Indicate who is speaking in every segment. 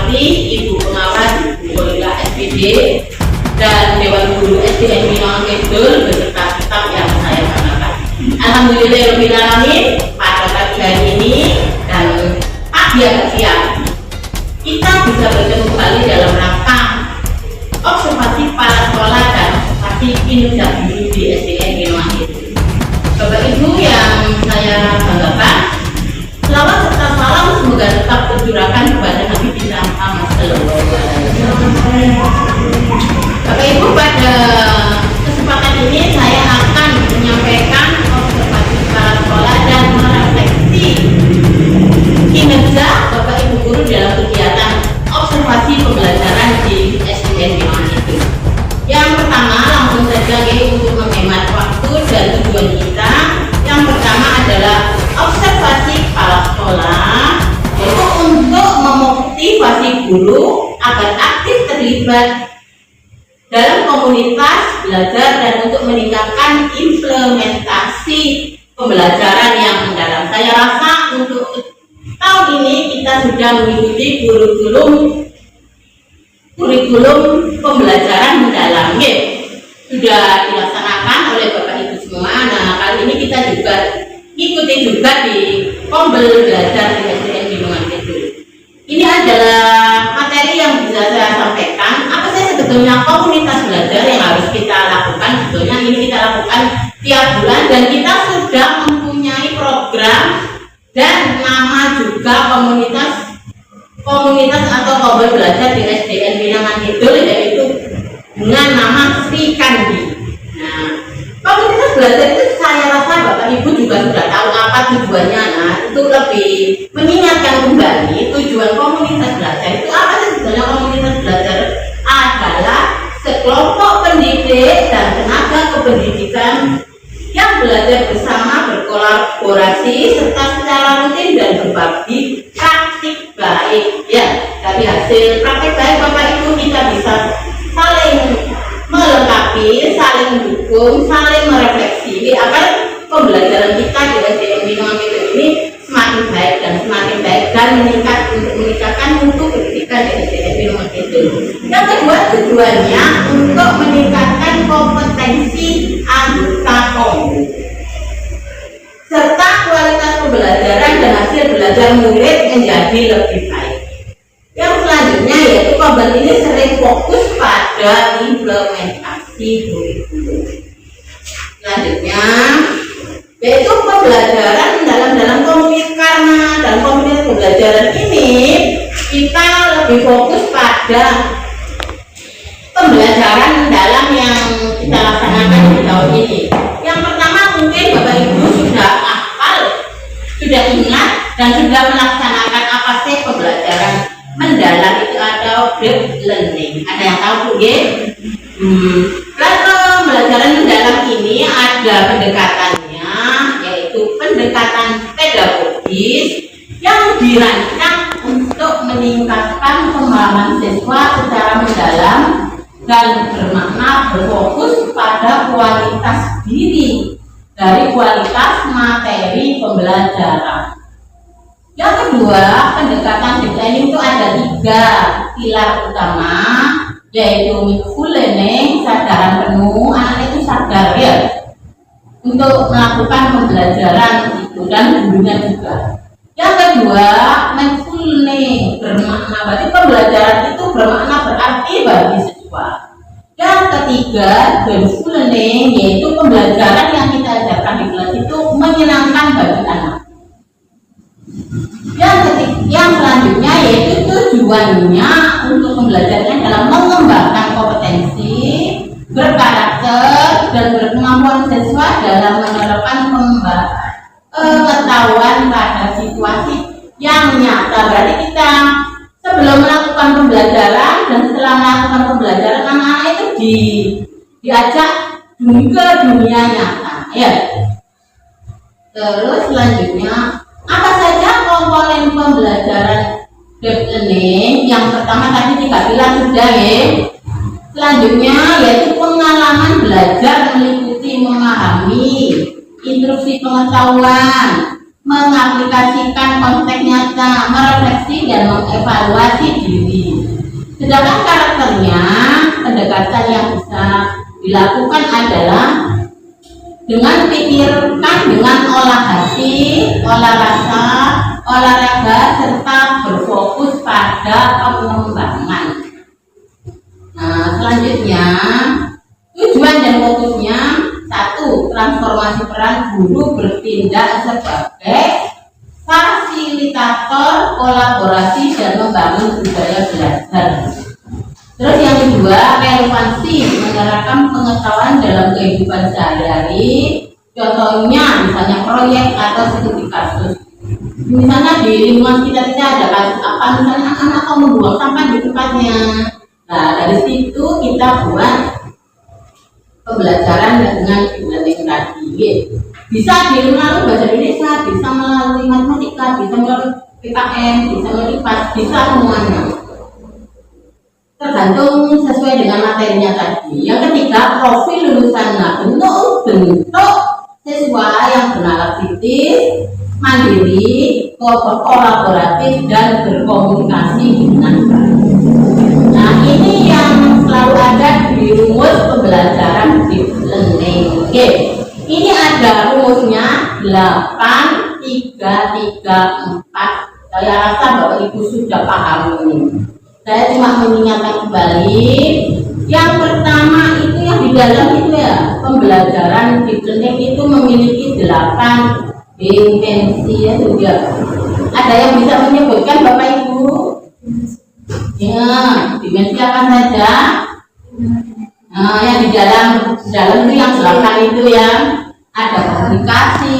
Speaker 1: hormati Ibu Pengawas Guru SPD dan Dewan Guru SDN Binaan Kidul beserta staf yang saya banggakan. Alhamdulillahirobbilalamin, pada pagi hari ini dan pagi agak siang kita bisa bertemu kembali dalam rangka observasi kepala sekolah dan observasi kinerja guru di SDN Binaan Kidul. Bapak Ibu yang saya banggakan, selawat serta salam semoga tetap tercurahkan kepada Nabi kita Muhammad SAW. Bapak Ibu, pada kesempatan ini saya akan menyampaikan observasi kepala sekolah dan merefleksi kinerja Bapak Ibu guru dalam kegiatan observasi pembelajaran di SDN Binaan Kidul. Yang pertama, langsung saja untuk menghemat waktu dan tujuan kita. Yang pertama adalah observasi kepala sekolah, yaitu untuk memotivasi guru agar aktif terlibat dalam komunitas belajar dan untuk meningkatkan implementasi pembelajaran yang mendalam. Saya rasa untuk tahun ini kita sudah mengikuti kurikulum pembelajaran mendalam, sudah dilaksanakan oleh Bapak Ibu semua. Nah, kali ini kita juga ikuti juga di Kombel Belajar di SDN Binaan Kidul. Ini adalah materi yang bisa saya sampaikan. Apa sih sebetulnya komunitas belajar yang harus kita lakukan? Sebetulnya ini kita lakukan tiap bulan dan kita sudah mempunyai program dan nama juga komunitas atau Kombel Belajar di SDN Binaan Kidul, yaitu dengan nama Sri Kandi. Nah, komunitas belajar itu saya rasa Bapak Ibu juga sudah tahu apa tujuannya. Nah, itu lebih mengingatkan kembali tujuan komunitas belajar itu apa sih sebetulnya. Komunitas belajar adalah sekelompok pendidik dan tenaga kependidikan yang belajar bersama, berkolaborasi serta secara rutin dan berbagi praktik baik. Ya, dari hasil praktik baik Bapak Ibu kita bisa saling melengkapi, saling mendukung, saling merefleksi agar pembelajaran kita di SDN Binaan Kidul ini semakin baik dan meningkatkan mutu pendidikan di SDN Binaan Kidul. Yang kedua, tujuannya untuk meningkatkan kompetensi anggota Kombel serta kualitas pembelajaran dan hasil belajar murid menjadi lebih baik. Yang selanjutnya yaitu Kombel ini sering fokus pada implementasi kurikulum. Selanjutnya yaitu pembelajaran dalam komunitas, karena dalam komunitas pembelajaran ini kita lebih fokus pada pembelajaran dalam yang kita laksanakan di tahun ini. Yang pertama mungkin Bapak Ibu sudah hafal, sudah ingat dan sudah melaksanakan apa sih pembelajaran mendalam itu atau deep learning. Ada yang tahu Bu? Pembelajaran mendalam ini ada pendekatannya, yaitu pendekatan pedagogis yang dirancang untuk meningkatkan pemahaman siswa secara mendalam dan bermakna berfokus pada kualitas diri dari kualitas materi pembelajaran. Yang kedua, pendekatan deep learning itu ada 3 pilar utama, yaitu mindful learning, kesadaran penuh, anak itu sadar ya untuk melakukan pembelajaran itu dan gurunya juga. Yang kedua, mindful learning bermakna, berarti pembelajaran itu bermakna berarti bagi siswa. Yang ketiga, joyful learning, yaitu pembelajaran yang kita ajarkan di kelas itu menyenangkan bagi anak. Yang selanjutnya yaitu tujuannya untuk pembelajarannya dalam mengembangkan kompetensi, berkarakter dan berkemampuan siswa dalam menerapkan pengetahuan pada situasi yang nyata. Berarti kita sebelum melakukan pembelajaran dan setelah melakukan pembelajaran anak-anak itu diajak ke dunia nyata ya. Terus selanjutnya apa saja komponen pembelajaran deep learning? Yang pertama tadi 3 pilar sudah ya. Selanjutnya yaitu pengalaman belajar meliputi memahami, instruksi pengetahuan, mengaplikasikan konteks nyata, merefleksi dan mengevaluasi diri. Sedangkan karakternya, pendekatan yang bisa dilakukan adalah dengan pikirkan, dengan olah hati, olah rasa, olahraga, serta berfokus pada pengembangan. Nah, selanjutnya tujuan dan fokusnya: 1. Transformasi peran guru bertindak sebagai fasilitator kolaborasi dan membangun budaya belajar. Terus yang kedua, relevansi, menyerahkan pengetahuan dalam kehidupan sehari-hari. Contohnya misalnya proyek atau studi kasus. Misalnya di lingkungan kita ada kasus apa, misalnya anak mau membuang sampah di tempatnya. Nah, dari situ kita buat pembelajaran dengan learning tadi. Bisa melalui bahasa Indonesia, bisa melalui matematika, bisa melalui PKM, bisa melalui IPA, bisa semuanya. Tergantung sesuai dengan materinya tadi. Yang ketiga, profil lulusan. Nah, bentuk siswa yang bernalar kritis, mandiri, kolaboratif, dan berkomunikasi dengan baik. Nah, ini yang selalu ada di rumus pembelajaran deep learning. Oke, ini ada rumusnya 8, 3, 3, 4. Saya rasa Bapak Ibu sudah paham ini. Saya cuma mengingatkan kembali. Yang pertama itu yang di dalam itu ya, pembelajaran deep learning itu memiliki 8 dimensi ya juga. Ada yang bisa menyebutkan Bapak Ibu? Ya, dimensi apa saja? Nah, yang di dalam itu yang 8 itu ya, ada komunikasi,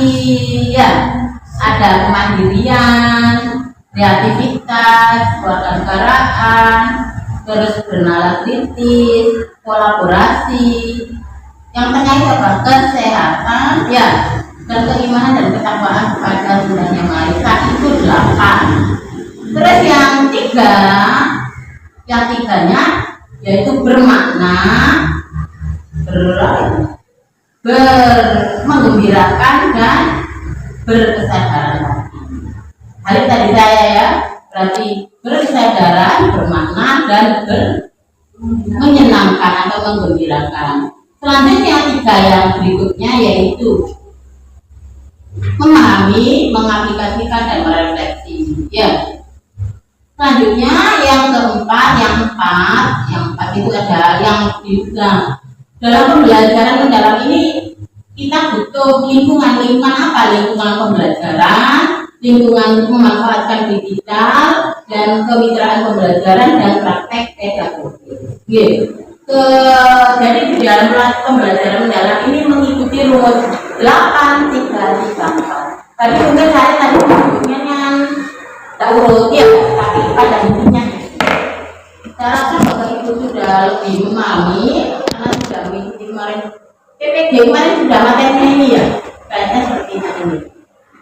Speaker 1: ya, ada kemandirian, kreativitas, kewarganegaraan, terus bernalar kritis, kolaborasi. Yang tengah itu apa? Kesehatan, ya, dan keimanan dan ketakwaan kepada Tuhan Yang Maha Esa, itu 8. Terus yang tiganya yaitu bermakna, menggembirakan dan berkesadaran. Hari tadi saya ya, berarti berkesadaran, bermakna, dan menyenangkan atau menggembirakan. Selanjutnya 3 yang berikutnya yaitu memahami, mengaplikasikan, dan merefleksi. Ya. Selanjutnya yang keempat, yang empat itu ada yang juga dalam pembelajaran mendalam ini kita butuh lingkungan apa? Lingkungan pembelajaran, lingkungan memanfaatkan digital, dan kemitraan pembelajaran dan praktek pedagogi. Jadi di dalam pembelajaran mendalam ini mengikuti rumus 8, 3, 3, 4. Tadi mungkin saya tadi yang tak urutnya, tapi pada intinya saya rasa Bapak Ibu sudah lebih memahami karena sudah mengikuti kemarin PPG kemarin sudah materinya ini ya, kayaknya seperti ini.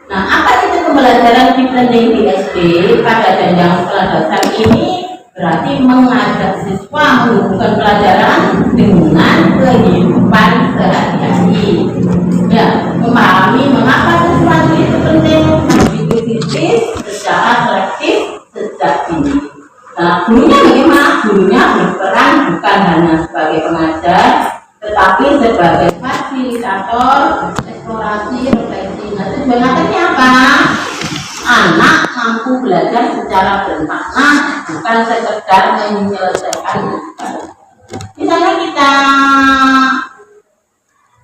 Speaker 1: Nah, apa itu pembelajaran deep learning di SD pada jenjang sekolah dasar ini? Berarti mengajak siswa menghubungkan pelajaran dengan kehidupan sehari-hari. Ya, memahami mengapa sesuatu itu penting, dikritis secara selektif sejak dini. Nah, gurunya bagaimana? Gurunya berperan bukan hanya sebagai pengajar, tetapi sebagai fasilitator eksplorasi, refleksi. Nah, tujuannya apa? Anak mampu belajar secara bermakna, bukan sekedar menyelesaikan tugas. Misalnya kita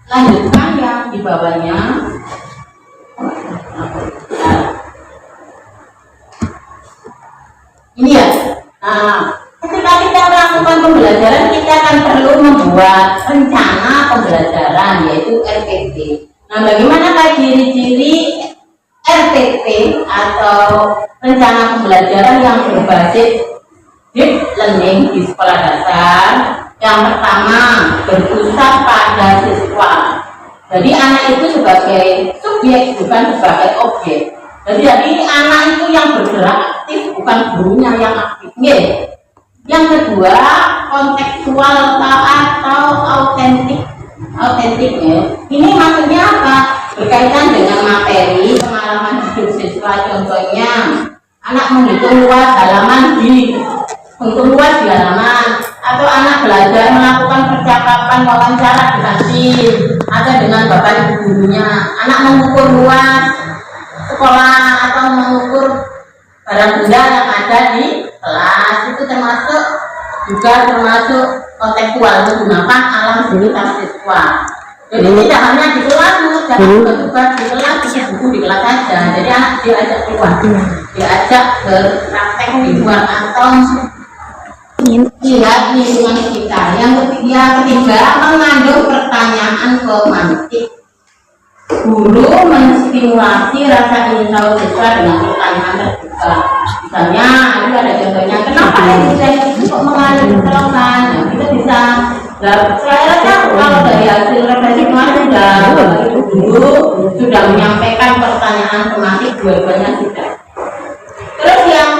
Speaker 1: lanjutkan yang di bawahnya. Ini ya. Nah, ketika kita melakukan pembelajaran, kita akan perlu membuat rencana pembelajaran, yaitu RPP. Nah, bagaimana ciri-ciri RPP atau rencana pembelajaran yang berbasis deep learning di sekolah dasar? Yang pertama, berpusat pada siswa. Jadi anak itu sebagai subjek, bukan sebagai objek. Jadi anak itu yang bergerak aktif, bukan gurunya yang aktif. Yang kedua, kontekstual atau autentik ya. Ini maksudnya apa? berkaitan dengan materi pengalaman hidup siswa. Contohnya anak menghitung luas halaman di halaman, atau anak belajar melakukan percakapan wawancara di kantin atau dengan bapak ibu gurunya. Anak mengukur luas sekolah atau mengukur barang benda yang ada di kelas, itu termasuk kontekstual, menggunakan alam sekitar siswa. Jadi tidak hanya di kelas, jangan tugas di kelas, bikin buku di kelas saja. Jadi anak diajak keluar, diajak berpraktek di luar atau lihat lingkungan sekitar. Yang ketiga, mengandung pertanyaan romantik. Guru menstimulasi rasa ingin tahu siswa dengan pertanyaan terbuka. Misalnya, ini ada contohnya, kenapa kok mengalami kecelakaan? Nah, kita bisa, saya kalau dari hasil refleksi kemarin guru sudah menyampaikan pertanyaan romantik dua-duanya sudah. Terus yang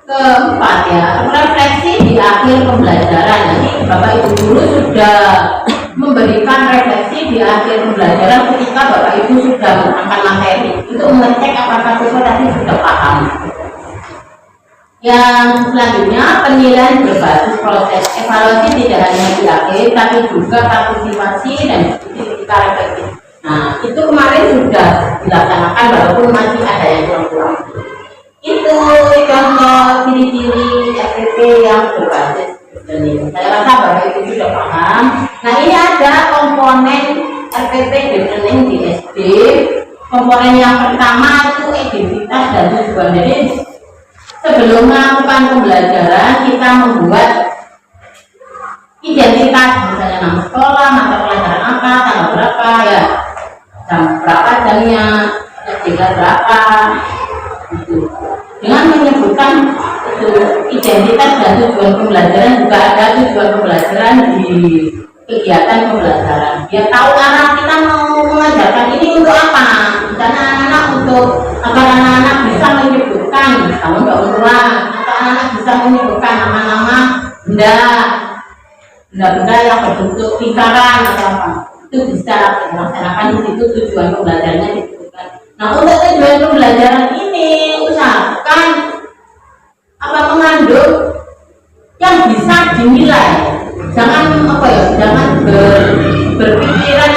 Speaker 1: keempat ya, refleksi di akhir pembelajaran. Jadi Bapak Ibu guru sudah memberikan refleksi di akhir pembelajaran ketika Bapak Ibu sudah menerangkan materi, itu mengecek apakah siswa tadi sudah paham. Yang selanjutnya, penilaian berbasis proses. Evaluasi tidak hanya di akhir, tapi juga partisipasi dan ketika refleksi. Nah, itu kemarin sudah dilaksanakan walaupun masih ada yang kurang-kurang. Itu contoh ciri-ciri FPP yang berbasis listening. Saya rasa Bapak Ibu sudah paham. Nah, ini ada komponen FPP listening di SD. Komponen yang pertama itu identitas dan tujuan. Jadi sebelum melakukan pembelajaran kita membuat identitas, misalnya nama sekolah, mata pelajaran apa, tanggal berapa, ya jam berapa jamnya, jam berapa, gitu. Dengan menyebutkan identitas dan tujuan pembelajaran, juga ada tujuan pembelajaran di kegiatan pembelajaran. Dia tahu arah kita mau mengajarkan ini untuk apa. Misalnya anak-anak untuk agar anak-anak bisa menyebutkan tahun bangunan, atau anak-anak bisa menyebutkan nama-nama benda-benda yang berbentuk lingkaran atau apa. Itu bisa dilaksanakan di situ, tujuan pembelajarannya disebutkan. Nah, untuk tujuan pembelajaran ini usahakan mengandung yang bisa dinilai. Jangan jangan berpikiran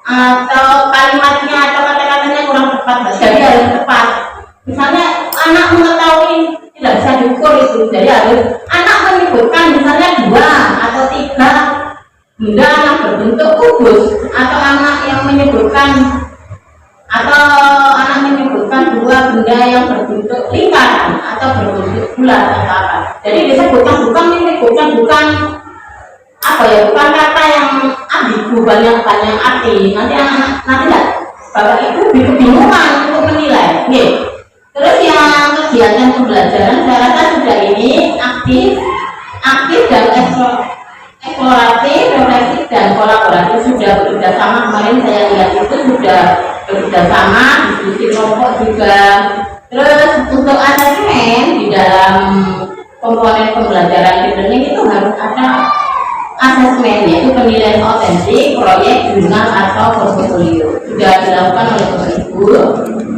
Speaker 1: atau kalimatnya atau kata-katanya kurang tepat. Jadi harus tepat. Misalnya anak mengetahui tidak bisa diukur itu, jadi harus anak menyebutkan misalnya 2 atau 3 benda yang berbentuk kubus, atau anak menyebutkan 2 benda yang berbentuk lingkaran atau berbentuk bulat atau apa. Jadi disebutkan bukan bukan kata yang ambigu, banyak arti. Nanti anak-anak Bapak Ibu kebingungan untuk menilai. Oke. Terus yang kegiatan pembelajaran saya rasa sudah ini aktif dan eksploratif, refleksif dan kolaboratif, sudah bekerja sama. Kemarin saya lihat itu sudah bekerja sama, diskusi kelompok juga. Terus untuk asesmen di dalam komponen pembelajaran learning itu harus ada asesmen, yaitu penilaian otentik, proyek, jurnal atau portfolio. Sudah dilakukan oleh Bapak Ibu.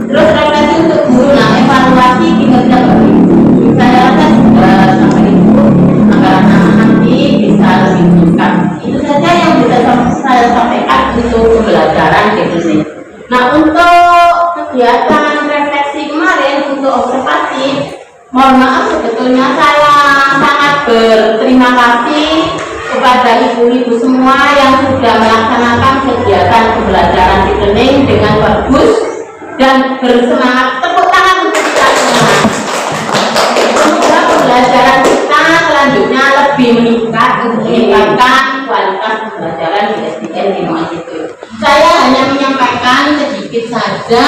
Speaker 1: Terus refleksi untuk guru, nah evaluasi kinerja Bapak Ibu. Saya rasa sudah sampai itu agar anak nanti bisa lebih lengkap. Itu saja yang bisa saya sampaikan untuk pembelajaran learning. Nah, untuk kegiatan refleksi kemarin untuk observasi, mohon maaf sebetulnya saya sangat berterima kasih kepada ibu-ibu semua yang sudah melaksanakan kegiatan pembelajaran learning dengan bagus dan bersemangat. Tepuk tangan untuk kita semua. Semoga pembelajaran kita selanjutnya lebih meningkat untuk meningkatkan kualitas pembelajaran di SDN Lingkungan Hidup. Saya hanya menyampaikan sedikit saja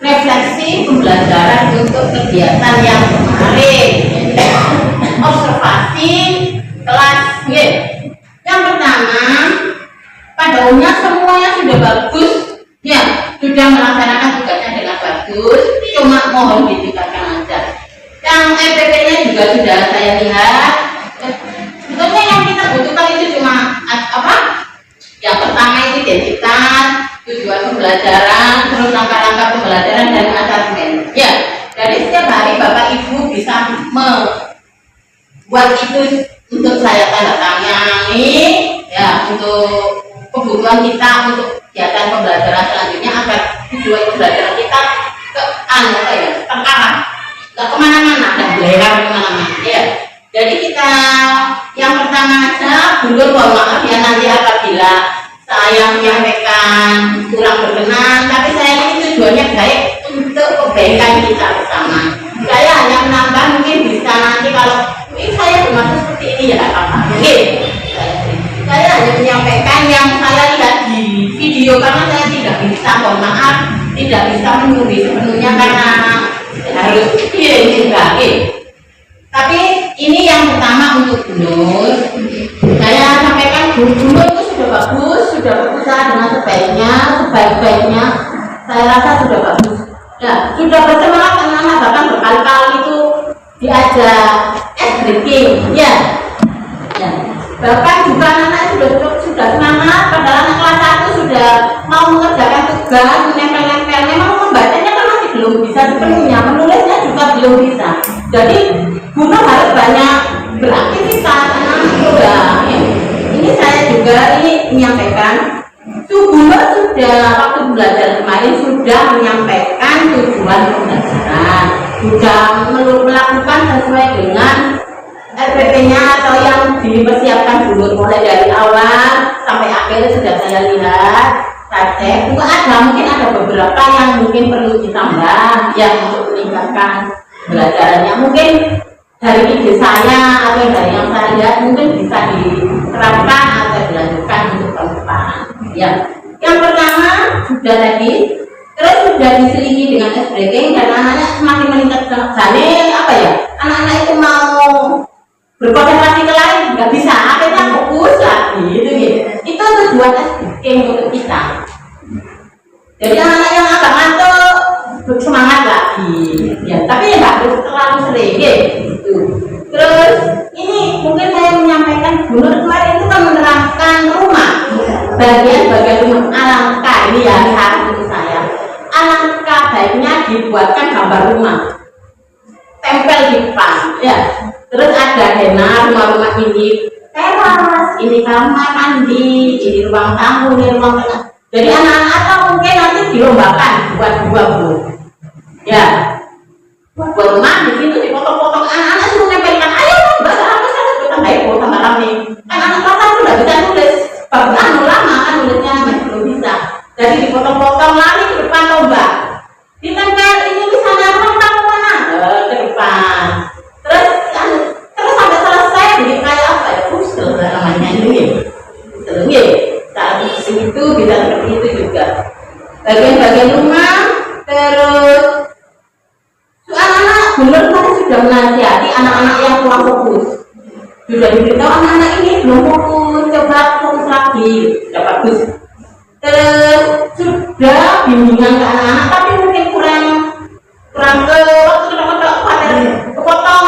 Speaker 1: refleksi pembelajaran untuk kegiatan yang kemarin. Observasi kelas G. Yang pertama, pada umumnya semuanya sudah bagus, ya, sudah melaksanakan tugasnya dengan bagus, cuma mohon ditingkatkan aja. Yang EPP-nya juga sudah saya lihat. Sebetulnya yang kita butuhkan itu cuma Yang pertama itu identitas, tujuan pembelajaran, terus langkah-langkah pembelajaran dan asesmen. Ya, dari setiap hari Bapak Ibu bisa membuat itu untuk saya tanda tangani, ya, untuk kebutuhan kita untuk kegiatan pembelajaran selanjutnya agar tujuan pembelajaran kita terarah, nggak kemana-mana dan belerang kemana-mana. Ya, jadi kita yang pertama aja, mundur, mohon maaf ya nanti apabila saya menyampaikan kurang berkenan, tapi saya ini tujuannya baik untuk kebaikan kita bersama. Saya hanya menambah, mungkin bisa nanti kalau saya bermaksud seperti ini ya apa-apa. Mungkin saya hanya menyampaikan yang saya lihat di video karena saya tidak bisa, mohon maaf, tidak bisa menulis sepenuhnya karena harus kirim juga. Tapi ini yang pertama untuk Bunur. Saya sampaikan Bunur itu sudah bagus, sudah berusaha dengan sebaik-baiknya. Saya rasa sudah bagus. Ya, sudah bersemangat anak-anak, bahkan berkali-kali itu diajak breaking, ya. Ya. Bahkan juga anak-anak sudah semangat, padahal anak kelas 1 sudah mau mengerjakan tugas, menempel-nempel. Memang membacanya kan masih belum bisa sepenuhnya, menulisnya juga belum bisa. Jadi Bunur harus banyak beraktivitas anak-anak sudah. Ya. Ini saya juga menyampaikan, Bunur sudah waktu belajar kemarin sudah menyampaikan tujuan pembelajaran, sudah melakukan sesuai dengan RPP-nya atau yang dipersiapkan Bunur mulai dari awal sampai akhir sudah saya lihat, saya cek. Juga mungkin ada beberapa yang mungkin perlu ditambah yang untuk meningkatkan belajarannya. Mungkin dari ide saya atau dari yang saya lihat mungkin bisa diterapkan atau dilanjutkan untuk tahun depan. Ya, yang pertama sudah tadi, terus sudah diselingi dengan breaking dan anak-anak semakin meningkat. Jadi apa ya? Anak-anak itu mau berkonsentrasi ke lain nggak bisa, akhirnya fokus lagi gitu. Itu tujuan breaking untuk kita. Jadi anak-anak yang agak ngantuk bersemangat lagi, ya. Tapi ya nggak harus terlalu sering, gitu. Terus ini mungkin saya menyampaikan Bunur kemarin itu kan menerapkan rumah, bagian-bagian rumah. Alangkah ini ya saran untuk saya, alangkah baiknya dibuatkan gambar rumah, tempel di depan, ya. Terus ada zona rumah-rumah ini, teras, ini kamar mandi, ini ruang tamu, ini ruang tengah. Jadi anak-anak atau mungkin nanti dilombakan buat ya, buat rumah di situ dipotong-potong, anak-anak suruh nempelkan, ayo bahasa apa saya sebutkan baik tambah rame. Kan anak kelas sudah bisa nulis, bagus lama kan nulisnya masih belum bisa. Jadi dipotong-potong lari ke depan lomba, ditempel ini misalnya ruang tamu mana ke depan. Terus sampai selesai jadi kayak apa ya, puzzle namanya ini. Saat itu bisa seperti itu juga. Bagian-bagian rumah, terus anak-anak Bunur tadi sudah menasihati anak-anak yang kurang fokus. Sudah diberitahu anak-anak ini belum fokus, coba fokus lagi, sudah bagus. Terus sudah bimbingan ke anak-anak, tapi mungkin kurang ke waktu kepotong,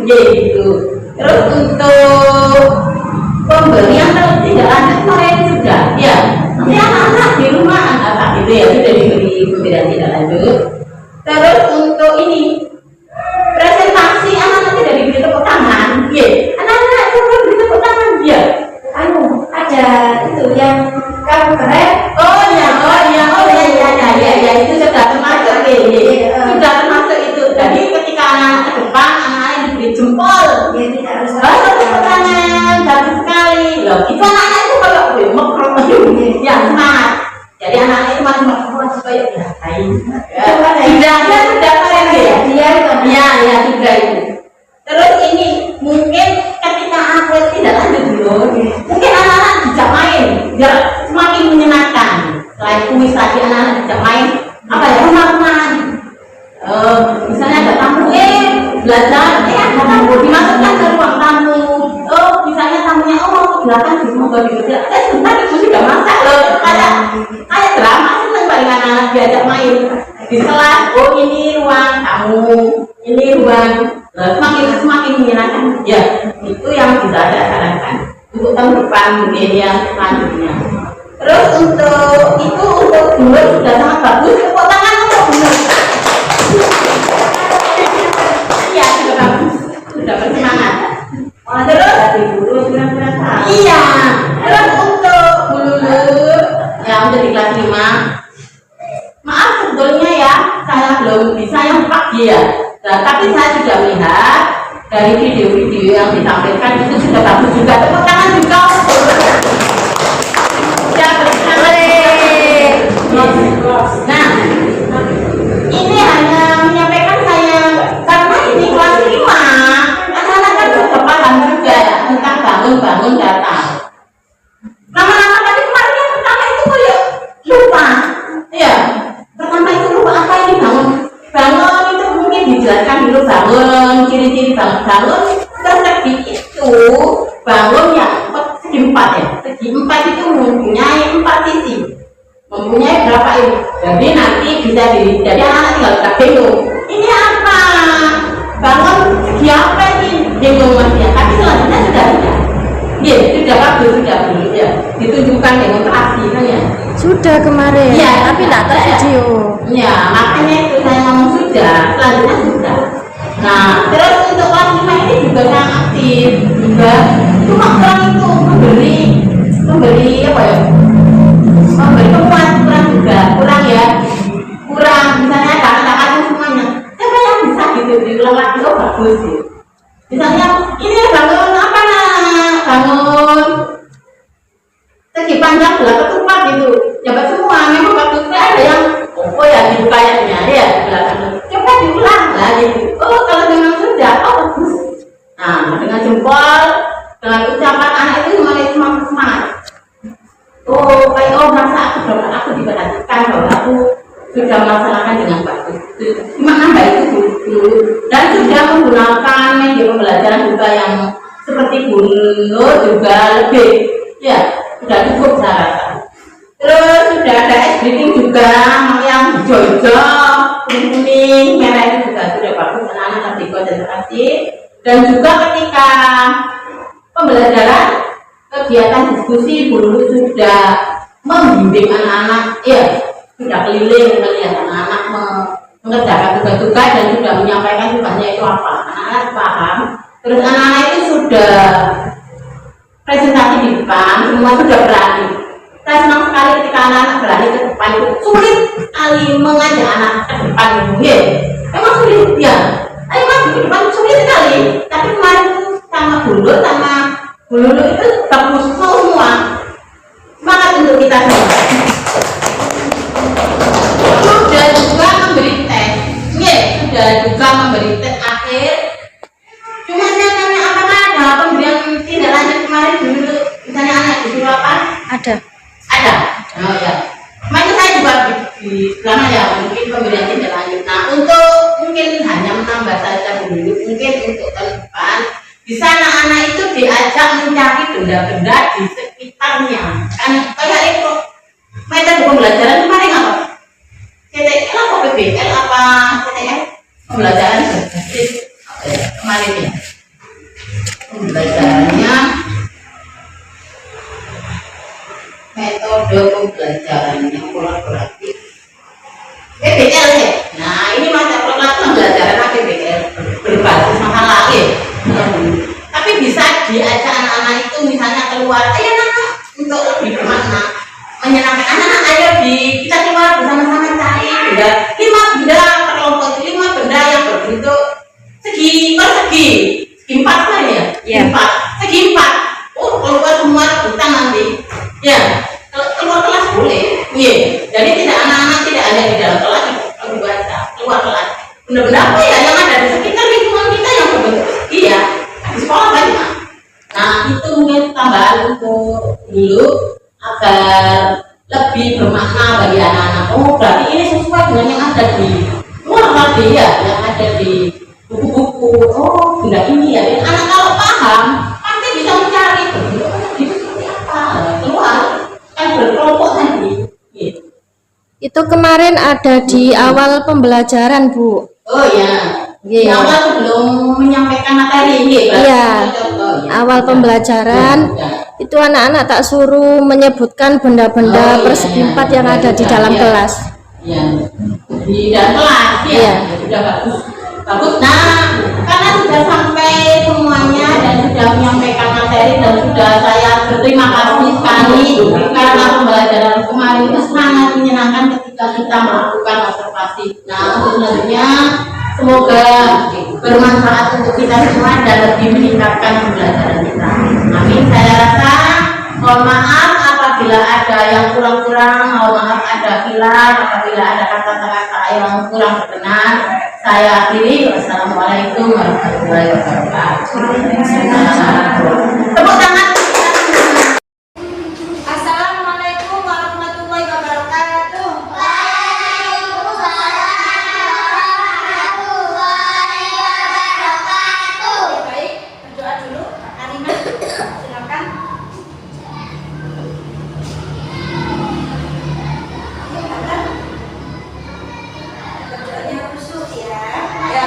Speaker 1: ya gitu. Terus untuk pemberian kalau tidak lanjut kemarin sudah, ya. Nanti anak-anak di rumah anak gitu ya sudah diberi pemberian tidak lanjut. Terus untuk ini presentasi anak-anak tidak diberi tepuk tangan, ya. Anak-anak coba beri tepuk tangan, ya. Ada itu yang kamu keren. Oh ya, itu sudah termasuk, sudah termasuk itu. Jadi ketika anak-anak ke depan, anak-anak diberi jempol, ya tidak harus tepuk tangan, bagus sekali. Loh, itu anak-anak itu kalau ya semangat. Jadi anak-anak itu masih supaya dirasain. Sudah keren ya. Iya, sudah itu. Terus ini mungkin ketika atlet tidak lanjut dulu, mungkin anak-anak bisa main, biar semakin menyenangkan. Selain kuis tadi anak-anak bisa main apa ya, rumah-rumahan. Misalnya ada tamu, belajar, ada tamu, dimasukkan ke ruang tamu. Misalnya tamunya, mau ke belakang, mau ke belakang. Sebentar itu sudah masak loh, kayak drama, seneng paling anak-anak diajak main. Di kelas, ini ruang tamu, ini ruang, semakin menyenangkan. Ya, itu yang bisa saya sarankan untuk tahun depan mungkin yang selanjutnya. dulu sudah sangat bagus, tepuk tangan untuk dulu. Iya, sudah bagus, sudah bersemangat. Terus dulu sudah berasa. Iya, terus untuk dulu ya untuk di kelas 5. Maaf sebetulnya ya, saya belum bisa yang pagi ya. Nah, tapi saya sudah melihat dari video-video yang ditampilkan itu sudah bagus juga. Tepuk tangan juga. Nah, ini hanya menyampaikan saya karena ini kelas 5, anak-anak kan sudah paham juga ya tentang bangun data. Nama-nama tadi kemarin yang pertama itu kayak lupa, ya. Pertama itu lupa apa ini bangun itu mungkin dijelaskan dulu bangun, ciri-ciri bangun persegi itu bangun yang segi 4 ya. Segi 4 itu mempunyai 4 sisi. Mempunyai berapa ini? Jadi nanti bisa jadi anak tinggal tak bingung. Ini apa? Bangun segi apa ini? Bingung mas ya. Tapi selanjutnya sudah tidak. Iya, sudah bagus sudah dulu ya. Ditunjukkan demonstrasi kan ya.
Speaker 2: Sudah kemarin.
Speaker 1: Ya,
Speaker 2: tapi tidak tahu video.
Speaker 1: Ya, makanya itu saya ngomong sudah. Selanjutnya sudah. Nah, terus untuk kelas 5 ini juga sangat aktif juga. Cuma kurang itu memberi apa ya? Memberi kepuasan kurang juga, kurang ya, kurang misalnya kata-kata semuanya siapa yang bisa gitu diulang lagi, oh bagus gitu. Misalnya ini bangun apa nak, bangun segi panjang belah ketupat gitu, jabat semua memang bagus. Ada yang oh ya dibuka kayaknya ya di belakang, coba diulang lah gitu. Oh kalau memang sudah, oh bagus. Nah dengan jempol, dengan ucapan anak itu semangat. Oh, kayak merasa aku diperhatikan bahwa aku sudah melaksanakan dengan bagus. Cuma nambah itu dulu dan sudah menggunakan media pembelajaran juga yang seperti Buno juga lebih ya sudah cukup saya rasa. Terus sudah ada editing juga yang hijau-hijau, kuning, merah itu juga sudah bagus, anak-anak lebih konsentrasi. Dan juga ketika pembelajaran kegiatan diskusi dulu sudah membimbing anak-anak ya sudah keliling melihat anak-anak mengerjakan tugas-tugas dan sudah menyampaikan tugasnya itu apa, anak-anak paham. Terus anak-anak itu sudah presentasi di depan, semua sudah berani. Saya senang sekali ketika anak-anak berani ke depan. Itu sulit sekali mengajak anak ke depan itu ya, memang sulit ya, memang di depan sulit sekali. Tapi kemarin itu sama dulu itu bagus semua. Semangat untuk kita semua. Sudah juga memberi tes, sudah juga memberi tes akhir. Cuma saya tanya apakah ada pemberian tindak lanjut kemarin dulu, misalnya anak disuruh apa?
Speaker 2: Ada.
Speaker 1: Oh ya. Makanya saya juga di selama ya mungkin pemberian tindak lanjut. Nah untuk mungkin hanya menambah saja dulu, mungkin untuk tahun depan. Di sana anak itu diajak mencari benda-benda di sekitarnya. Kan kayak itu metode pembelajaran kemarin apa? CTL apa PBL apa CTL? Pembelajaran berbasis apa ya kemarin ya? Pembelajarannya metode pembelajarannya kolaboratif PBL ya. Nah ini mata pembelajaran PBL berbasis masalah ya. Tapi bisa diajak anak-anak itu misalnya keluar, ayo anak untuk lebih bermakna, menyenangkan anak-anak, ayo kita keluar bersama-sama cari benda, 5 benda kelompok, 5 benda yang berbentuk segi 4 kan ya? Yeah. 4 segi 4. Oh keluar semua rebutan nanti ya, keluar kelas boleh yeah. Jadi tidak anak-anak tidak hanya di dalam kelas dibaca, keluar kelas benda-benda apa ya yang ada di sekitar lingkungan kita yang berbentuk iya di sekolah banyak. Nah itu mungkin tambahan untuk dulu agar lebih bermakna bagi anak-anak. Oh berarti ini sesuai dengan yang ada di luar tadi ya, yang ada di buku-buku. Oh benda ini ya. Dan anak kalau paham pasti bisa mencari bentuk itu seperti apa, keluar kan berkelompok tadi. Gitu.
Speaker 2: Itu kemarin ada di awal pembelajaran Bu.
Speaker 1: Oh ya. Di awal sebelum menyampaikan materi ini.
Speaker 2: Iya. Awal pembelajaran Itu anak-anak tak suruh menyebutkan benda-benda persegi empat yang ada di dalam kelas.
Speaker 1: Ya, di dalam kelas ya,
Speaker 2: Iya.
Speaker 1: sudah bagus. Bagus. Nah, karena sudah sampai semuanya dan sudah menyampaikan materi dan sudah saya berterima kasih sekali karena pembelajaran kemarin itu sangat menyenangkan ketika kita melakukan observasi. Nah, untuk selanjutnya semoga bermanfaat untuk kita semua dan lebih meningkatkan pembelajaran kita. Amin. Saya rasa mohon maaf apabila ada yang kurang-kurang, mohon maaf ada hilang, apabila ada kata-kata yang kurang berkenan. Saya akhiri. Wassalamualaikum warahmatullahi wabarakatuh. Tepuk tangan.
Speaker 3: Assalamualaikum warahmatullahi wabarakatuh. Baik, berdoa dulu. Kak Karina, silakan. Berdoanya khusyuk ya. Ya.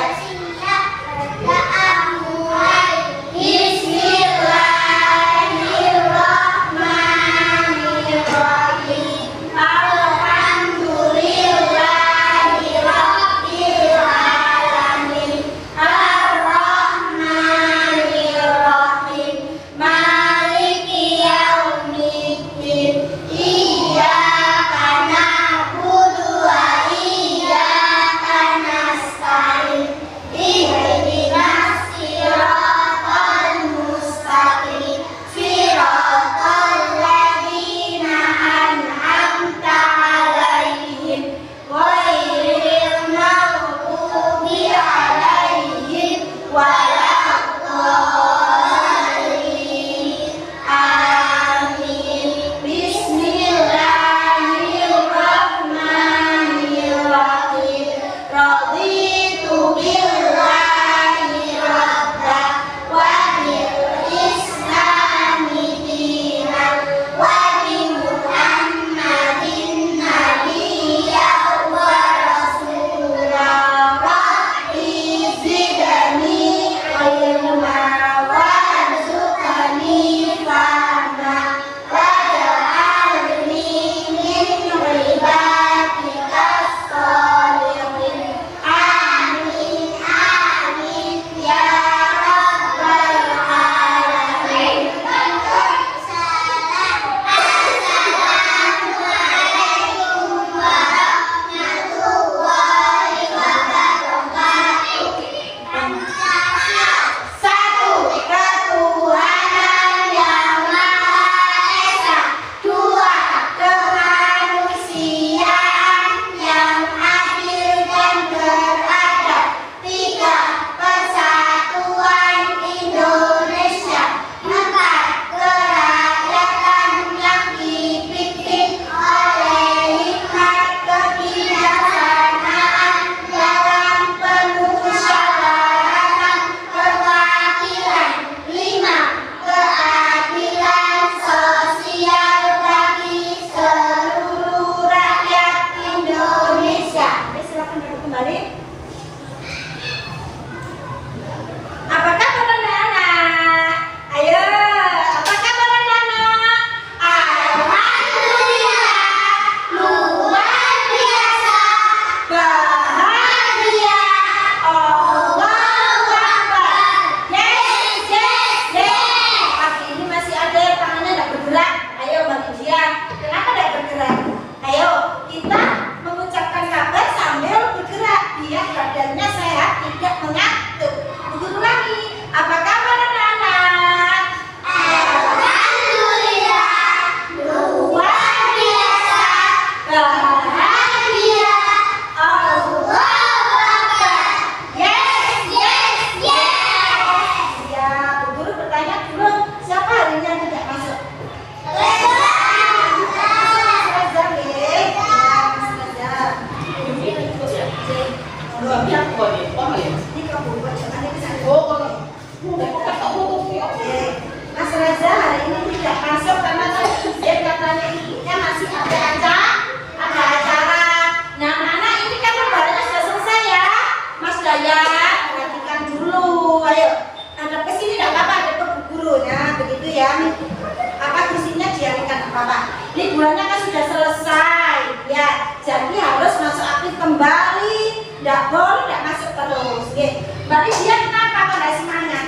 Speaker 3: kembali, tidak boleh, tidak masuk terus. Oke. Mbak Lydia kenapa kok tidak semangat?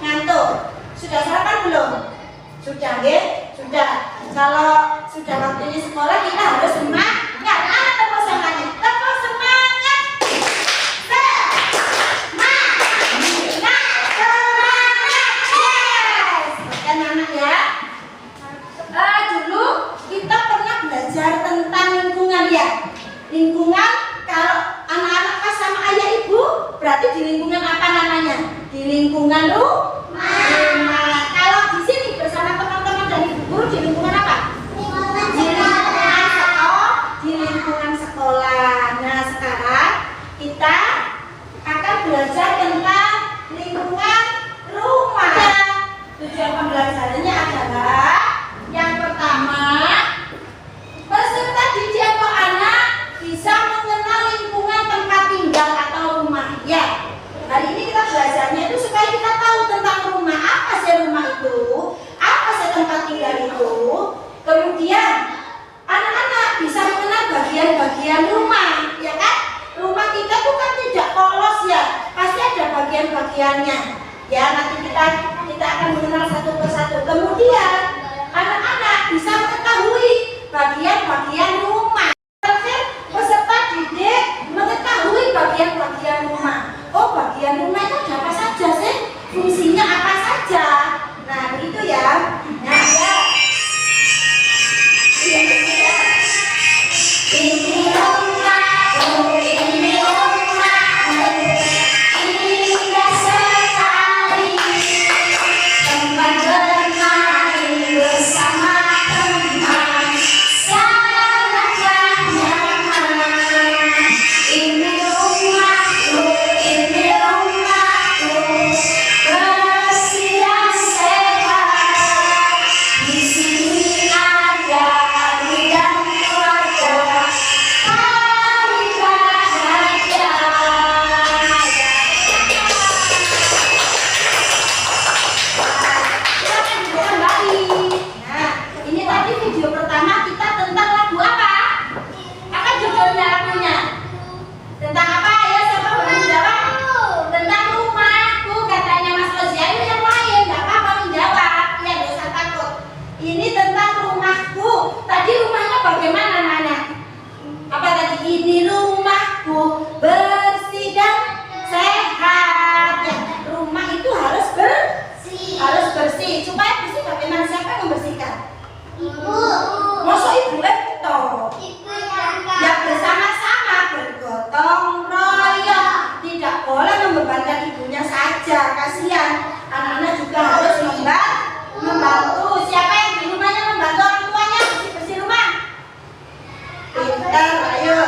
Speaker 3: Ngantuk. Sudah sarapan belum? Sudah, nggih? Sudah. Kalau sudah waktunya sekolah kita harus semangat. Mana tepuk semangatnya? Tepuk semangat. Anak-anak ya. Dulu kita pernah belajar tentang lingkungan ya. Lingkungan kalau anak-anak pas sama ayah ibu berarti di lingkungan apa namanya? Di lingkungan rumah. Kalau di sini bersama teman-teman dan ibu guru di lingkungan apa? Di lingkungan sekolah. Nah sekarang kita akan belajar tentang lingkungan rumah. Tujuan pembelajarannya adalah yang pertama, peserta didik atau anak bisa mengenal lingkungan tempat tinggal atau rumah. Ya, hari ini kita belajarnya itu supaya kita tahu tentang rumah. Apa sih rumah itu? Apa sih tempat tinggal itu? Kemudian anak-anak bisa mengenal bagian-bagian rumah, ya kan? Rumah kita tuh kan tidak polos ya, pasti ada bagian-bagiannya. Ya, nanti kita akan mengenal satu persatu. Kemudian anak-anak bisa mengetahui bagian-bagian rumah. Terakhir, peserta didik mengetahui bagian-bagian rumah. Oh, bagian rumah itu ada apa saja sih? Fungsinya apa saja? Nah, begitu ya. Nah, ya. Ini rumah, ini rumah, indah sekali. Tempat bermain bersama teman, sangatlah nyaman. Ini rumahku, bersih dan sehat. Di sini ada kami dan keluarga, kami bahagia. Silakan kembali. Nah, ini tadi video pertama kita tentang lagu apa? Apa judulnya lagunya? Tentang apa ya? Siapa boleh menjawab? Tentang rumahku, katanya Mas Roziayu. Yang lain nggak apa-apa menjawab. Ya, nggak usah takut. Ini tentang rumahku. Tadi rumahnya bagaimana anak-anak? Apa tadi? Ini rumahku bersih dan sehat. Ya, rumah itu harus bersih. Harus bersih. Supaya bersih bagaimana? Siapa yang membersihkan? Ibu. Masuk ibu itu. Ya, bersama-sama bergotong royong. Tidak boleh membebankan ibunya saja. Kasihan. Anak-anak juga harus membantu. Siapa yang di rumahnya membantu orang tuanya bersih-bersih rumah? Pintar, ayo.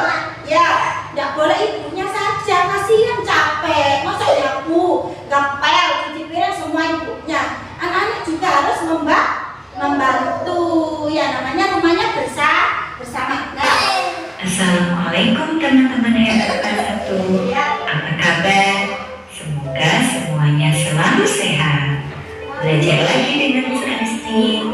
Speaker 3: Ya, tidak boleh ibunya saja. Kasihan, capek. Masa ya bu, ngepel, cuci piring semua ibunya. Anak-anak juga harus membantu. Ya, namanya rumahnya bersama. Nah,
Speaker 4: Assalamualaikum teman-teman yang terkasih. Apa kabar? Semoga semuanya selalu sehat. Belajar lagi dengan Miss Anisti.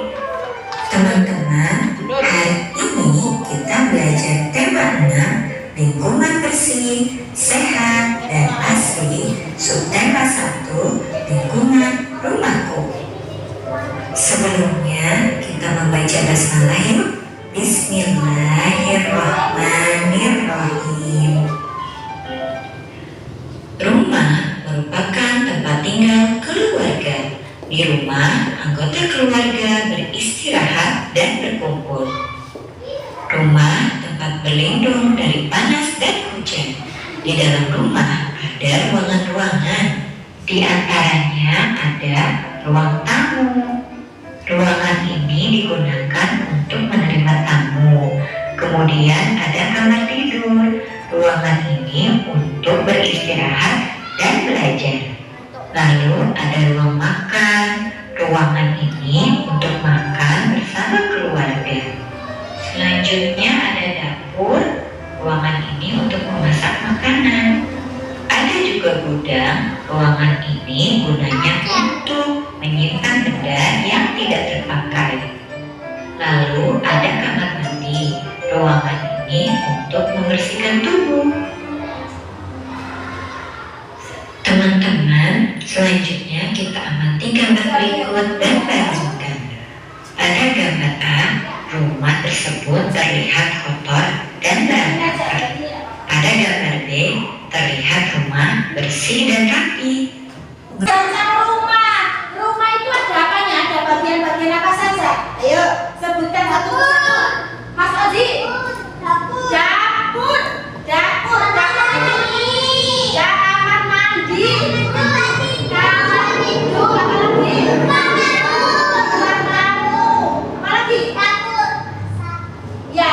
Speaker 4: Teman-teman, hari ini kita belajar tema 6, lingkungan bersih, sehat, dan asri. Subtema 1, lingkungan rumahku. Sebelumnya kita membaca basmalah yuk. Bismillahirrahmanirrahim. Rumah merupakan tempat tinggal keluarga. Di rumah, anggota keluarga beristirahat dan berkumpul. Rumah tempat berlindung dari panas dan hujan. Di dalam rumah ada ruangan-ruangan. Di antaranya ada ruang tamu. Ruangan ini digunakan untuk menerima tamu. Kemudian ada kamar tidur. Ruangan ini untuk beristirahat dan belajar. Lalu ada ruang makan. Ruangan ini untuk makan bersama keluarga. Selanjutnya ada dapur. Ruangan ini untuk memasak makanan. Ada juga gudang. Ruangan ini gunanya untuk menyimpan benda yang tidak terpakai. Lalu ada kamar mandi. Ruangan ini ini untuk membersihkan tubuh. Teman-teman, selanjutnya kita amati gambar berikut dan bandingkan. Pada gambar A, rumah tersebut terlihat kotor dan berantakan. Pada gambar B, terlihat rumah bersih dan rapi.
Speaker 3: Tentang rumah. Rumah itu ada apanya? Ada bagian-bagian apa saja? Ayo, sebutkan satu persatu. Mas Ozi. Dapur. Dapur. Dapur. Ya, kamar mandi. Kamar tidur. Apa lagi? Ruang tamu. Apa lagi? Ya.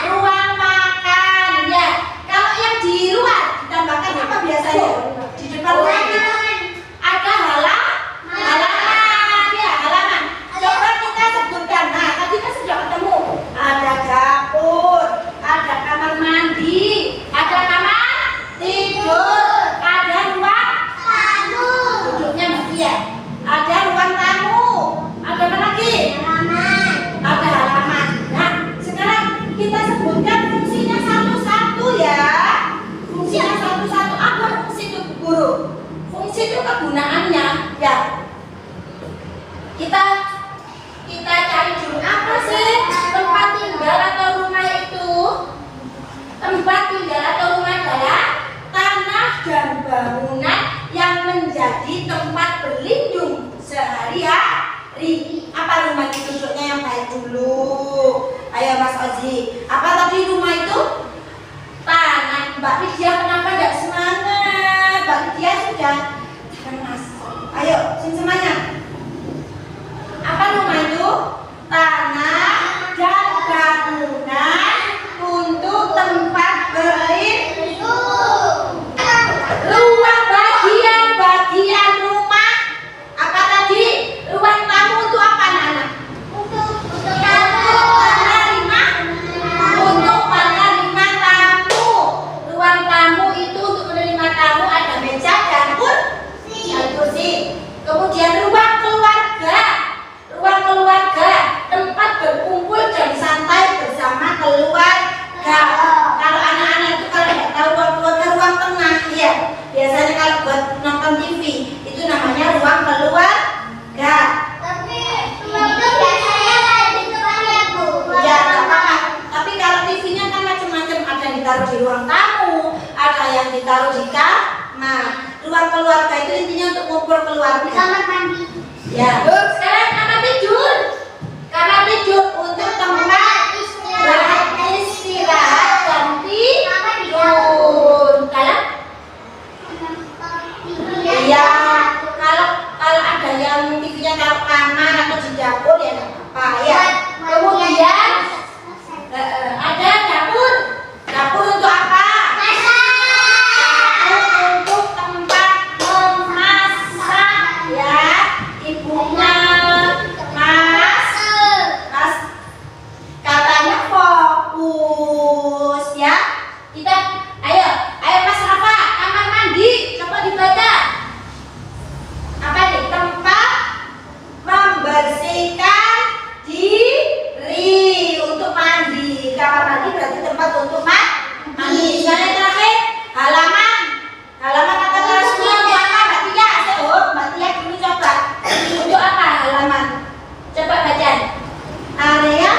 Speaker 3: Ruang makan. Ya. Kalau yang di luar ditambahkan apa biasanya? Di depan rumah kita ada halaman. Ya, halaman. Coba kita sebutkan. Nah, tadi kan sudah ketemu. Ada dapur, ada kamar mandi, ada kamar tidur, ada ruang tamu. Duduknya mesti ya. Ada ruang tamu. Ada apa lagi? Ada halaman. Nah, sekarang kita sebutkan fungsinya satu-satu ya. Fungsinya satu-satu. Apa fungsi itu, guru? Fungsi itu kegunaannya ya. Kita cari dulu apa sih tempat tinggal atau rumah itu? Tempat tinggal atau rumah adalah tanah dan bangunan yang menjadi tempat berlindung sehari-hari. Apa rumah itu? Duduknya yang baik dulu. Ayo Mas Ozi, apa tadi rumah itu? Tanah. Mbak Lydia kenapa tidak semangat? Mbak Lydia sudah Mas. Ayo, sini semangat. Apa rumah itu? Tanah dan bangunan untuk tempat berlindung. Ruang bagian rumah. Apa tadi? Ruang tamu untuk apa, anak-anak? Untuk menerima tamu. Ruang tamu itu untuk menerima tamu, ada meja dan kursi. Kemudian ruang keluarga, tempat berkumpul dan santai bersama keluarga. Kalau anak-anak itu kalau tidak tahu ruang keluarga, ruang tengah ya. Biasanya kalau buat nonton TV itu namanya ruang keluarga.
Speaker 5: Tapi itu biasanya ada di depannya, Bu.
Speaker 3: Ya, nggak apa-apa. Tapi kalau TV-nya kan macam-macam, ada yang ditaruh di ruang tamu, ada yang ditaruh di kamar. Ruang keluarga itu intinya untuk ngumpul keluarga.
Speaker 5: Kamar mandi.
Speaker 3: Ya. Sekarang kamar tidur. Kamar tidur untuk tempat beristirahat dan tidur. Iya. Kalau ada yang TV-nya kalau kamar atau di dapur ya nggak apa-apa ya. Kemudian ada dapur. Dapur untuk apa? Dapur untuk tempat memasak ya. Ibunya Mas katanya fokus ya. Kita ayo Mas Rafa, kamar mandi coba dibaca. Apa nih? Tempat membersihkan diri untuk mandi. Kamar mandi berarti tempat untuk mandi. Yang terakhir halaman. Halaman apa terus untuk apa? Mbak Tia, Mbak Tia dulu coba. Untuk apa halaman? Coba baca. Area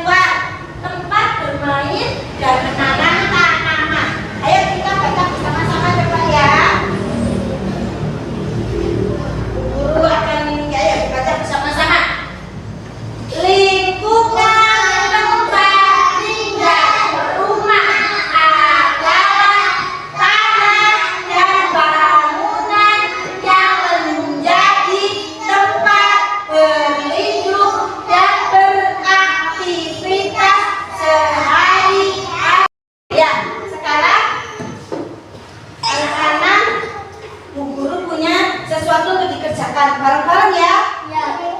Speaker 3: luar, tempat bermain dan menanam tanaman. Ayo kita baca bersama-sama coba ya. Guru akan ayo baca bersama-sama. Lingkungan tempat tinggal rumah adalah tanah dan bangunan yang menjadi tempat berlindung dan beraktivitas sehari-hari. Ya, sekarang anak-anak, Bu Guru punya sesuatu untuk dikerjakan bareng-bareng ya.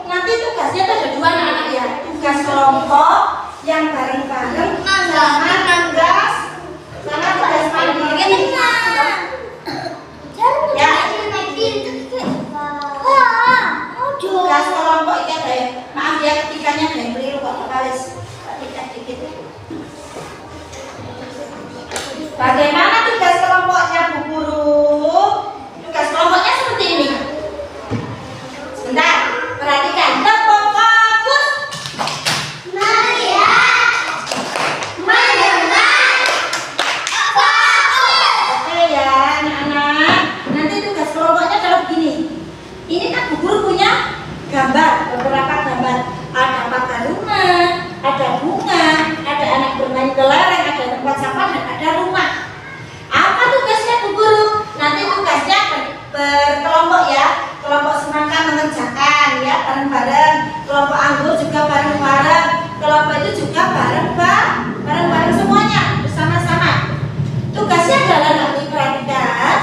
Speaker 3: Nanti tugasnya tuh ada dua anak-anak ya. Tugas kelompok yang bareng-bareng sama tugas mandiri. Ya. Tugas kelompok itu ada ya. Maaf ya ketikanya ada yang keliru kok Pak Wis. ya, bareng-bareng. Kelompok anggur juga bareng-bareng. Kelompok itu juga bareng-bareng semuanya bersama-sama. Tugasnya adalah nanti perhatikan.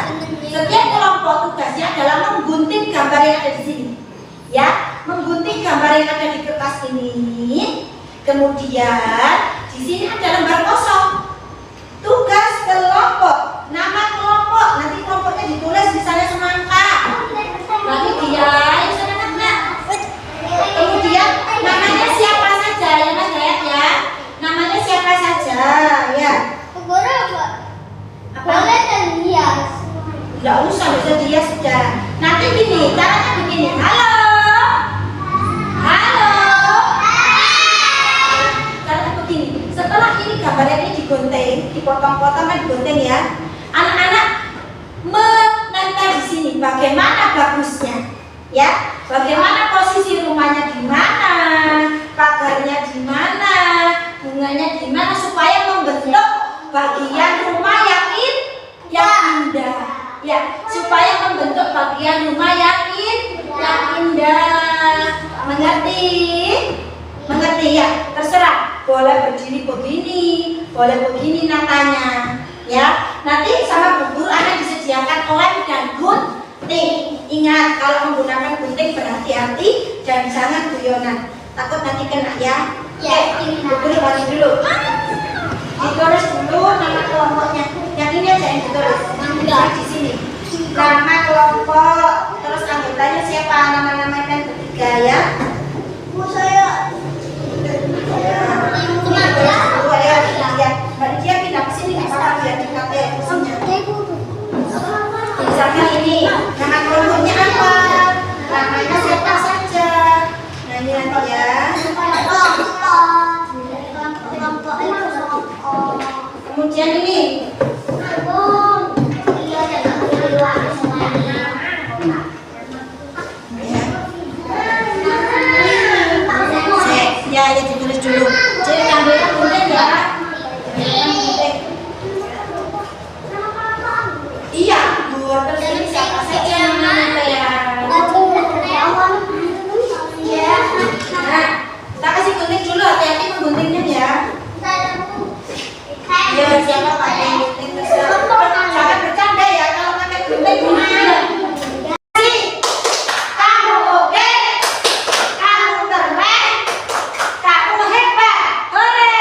Speaker 3: Setiap kelompok tugasnya adalah menggunting gambar yang ada di sini. Ya, menggunting gambar yang ada di kertas ini. Kemudian di sini ada lembar kosong. Tugas kelompok, nama kelompok. Nanti kelompoknya ditulis misalnya semangka. Nanti dia yang senang-senang. Kemudian namanya siapa saja ya Mas Dayat ya. Namanya siapa saja ya.
Speaker 5: Boleh dan hias.
Speaker 3: Tidak usah dia sudah. Nanti gini, caranya begini. Halo. Caranya begini. Setelah ini gambarnya ini digunting, dipotong-potong kan digunting ya. Anak-anak menempel di sini. Bagaimana bagusnya? Ya, bagaimana posisi rumahnya di mana, pagarnya di mana, bunganya di mana supaya membentuk bagian rumah yang indah. Ya, supaya membentuk bagian rumah yang indah. Mengerti ya? Terserah. Boleh berdiri begini, boleh begini natanya. Ya, nanti sama Bu Guru akan disediakan lem dan gunting. Ingat, kalau menggunakan gunting berhati-hati dan jangan guyonan. Takut nanti kena ya.
Speaker 5: Ya,
Speaker 3: Bu Guru bagi dulu. Ditulis dulu nama kelompoknya. Yang ini aja yang ditulis. Di sini. Nama kelompok, terus anggotanya siapa, nama-nama yang ketiga ya.
Speaker 5: saya.
Speaker 3: Mbak Lydia pindah ke sini nggak apa-apa biar dekat ya kursinya. Misalnya ini nama kelompoknya apa? Namanya siapa saja? Nah ini nanti ya. Kemudian ini. Ya ditulis dulu. Jadi ambilkan gunting ya. Iya, buat terus siapa saja namanya ya. Nah, kita kasih gunting dulu, hati-hati mengguntingnya ya. Ya, siapa pakai gunting terserah. Jangan bercanda ya kalau pakai gunting gimana? Kamu oke, kamu keren, kamu hebat, hore!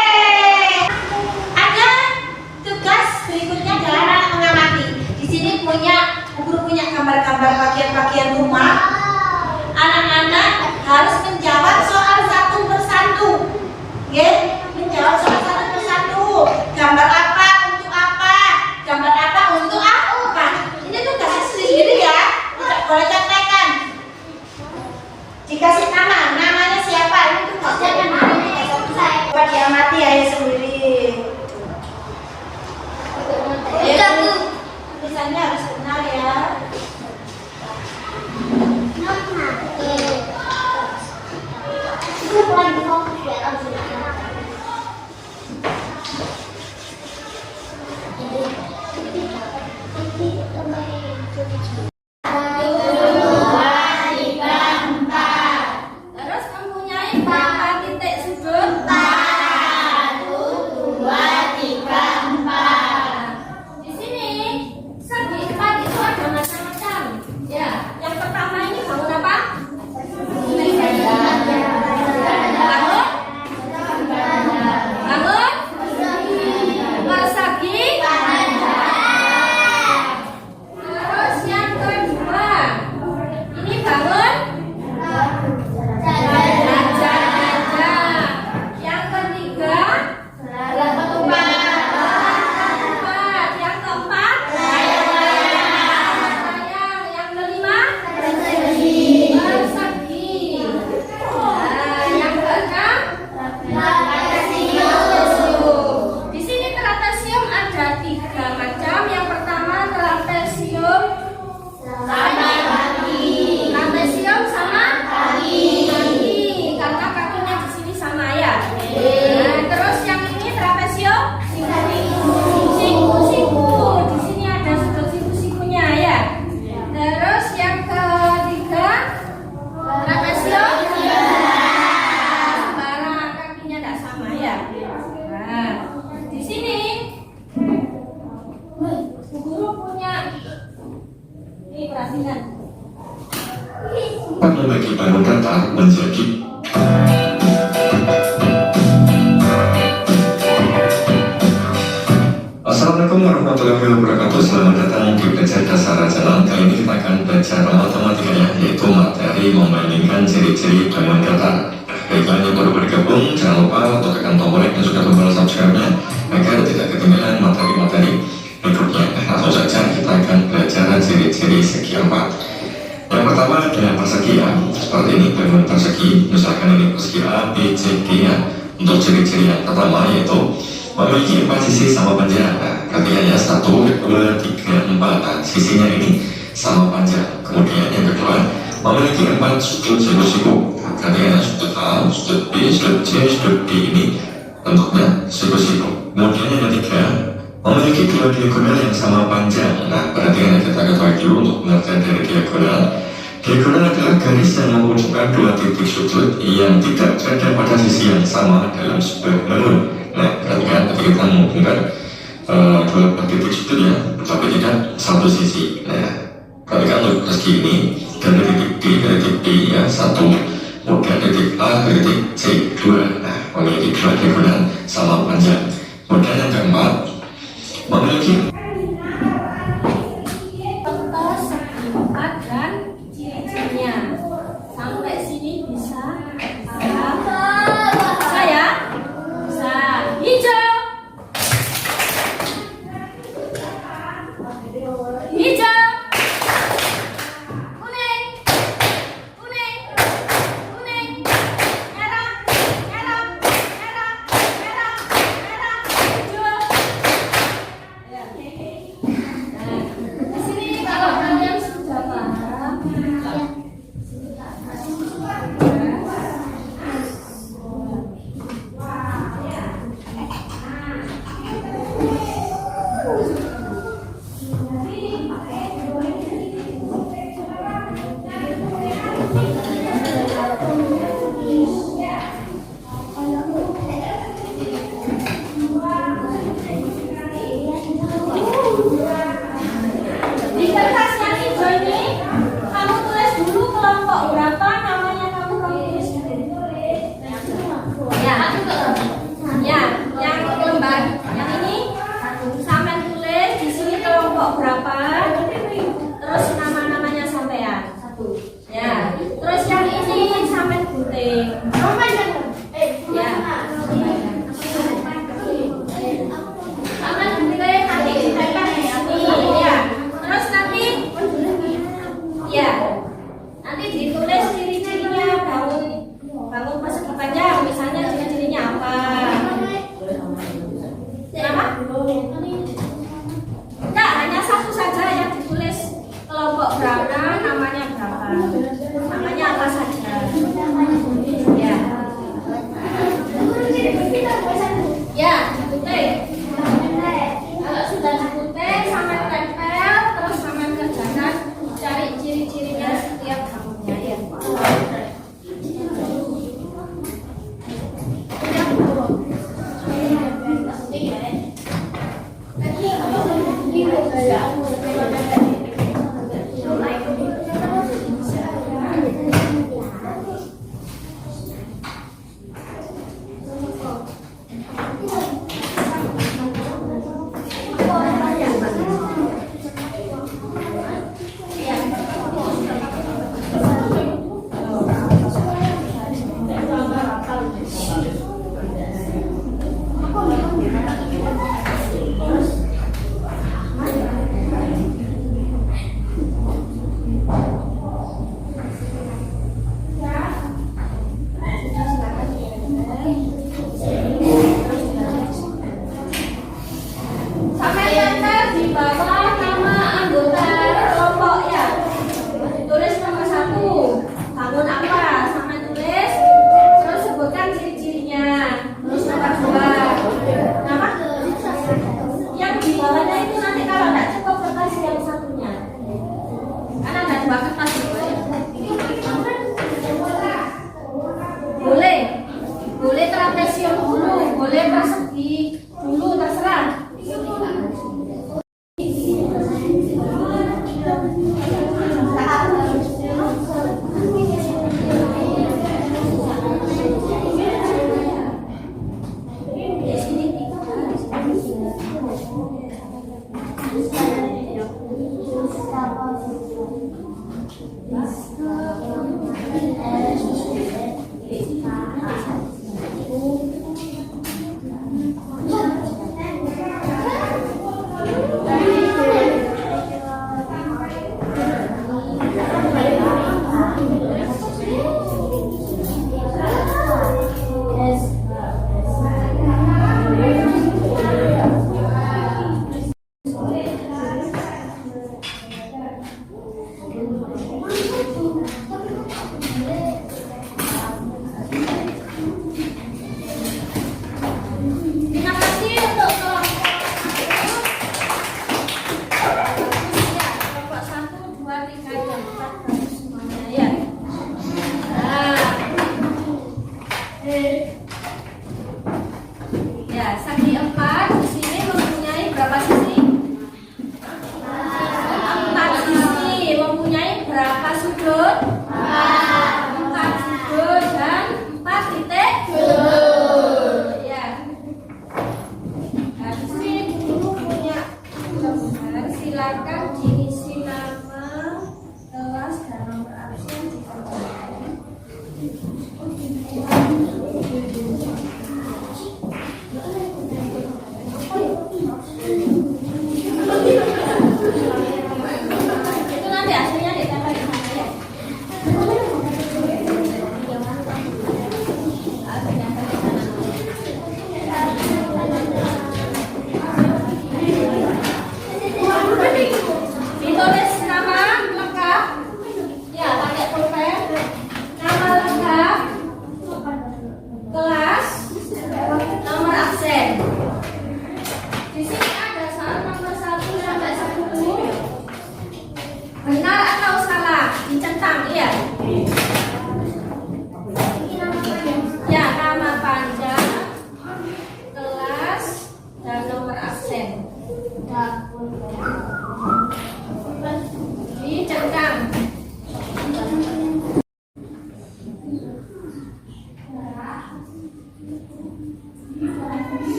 Speaker 3: Ada tugas berikutnya adalah anak mengamati. Di sini guru punya gambar-gambar bagian-bagian rumah. Anak-anak harus menjawab soal satu persatu. Menjawab soal satu persatu. Gambar apa untuk apa? Gambar apa untuk apa? Ini tugasnya sendiri ya. Tidak boleh contekan. Dikasih nama, namanya siapa? Ini tugasnya kan coba diamati ya sendiri. Tulisannya harus benar ya. Terus mempunyai berapa titik sudut? 1, 2, 3, 4. Di sini segi 4 itu ada macam-macam. Ya, yang pertama ini bangun apa? Bangun? Persegi? Terus yang Ini perhatikan.
Speaker 6: membagi bangun datar menjadi Assalamualaikum warahmatullahi wabarakatuh. Selamat datang di belajar dasar jalan. Kali ini kita akan belajar matematika ya, yaitu materi membandingkan ciri-ciri bangun datar. Baiklah, yang baru bergabung, jangan lupa untuk tekan tombol like dan juga tombol subscribe-nya agar tidak ketinggalan materi-materi berikutnya. Langsung saja kita akan belajar ciri-ciri segi empat. Yang pertama adalah persegi ya, seperti ini bangun persegi. Misalkan ini persegi A, B, C, D ya. Untuk ciri-ciri yang pertama yaitu memiliki 4 sisi sama panjang. Nah, artinya ya 1, 2, 3, 4. Nah, sisinya ini sama panjang. Kemudian yang kedua memiliki 4 sudut siku-siku. Artinya sudut A, sudut B, sudut C, sudut D ini bentuknya siku-siku. Kemudian yang ketiga memiliki 2 diagonal yang sama panjang. Nah, perhatikan kita ketahui dulu untuk pengertian dari diagonal. Diagonal adalah garis yang menghubungkan 2 titik sudut yang tidak berada pada sisi yang sama dalam sebuah bangun. Nah, perhatikan ketika kita menghubungkan 2 titik sudut ya, tapi tidak satu sisi. Nah, perhatikan untuk persegi ini dari titik D ke titik D ya 1, kemudian titik A ke titik C 2. Nah, memiliki 2 diagonal sama panjang. Kemudian yang keempat memiliki
Speaker 3: Contoh segi empat dan ciri-cirinya. Sampai sini bisa paham? Bisa ya? Bisa. Hijau. Hijau. Kuning. Kuning. Kuning. Merah. Merah. Merah. Merah. Merah. Hijau. Ya, oke. Silakan diisi nama, kelas, dan nomor absen di formulir. Itu nanti hasilnya ditempel di sana ya. Ditulis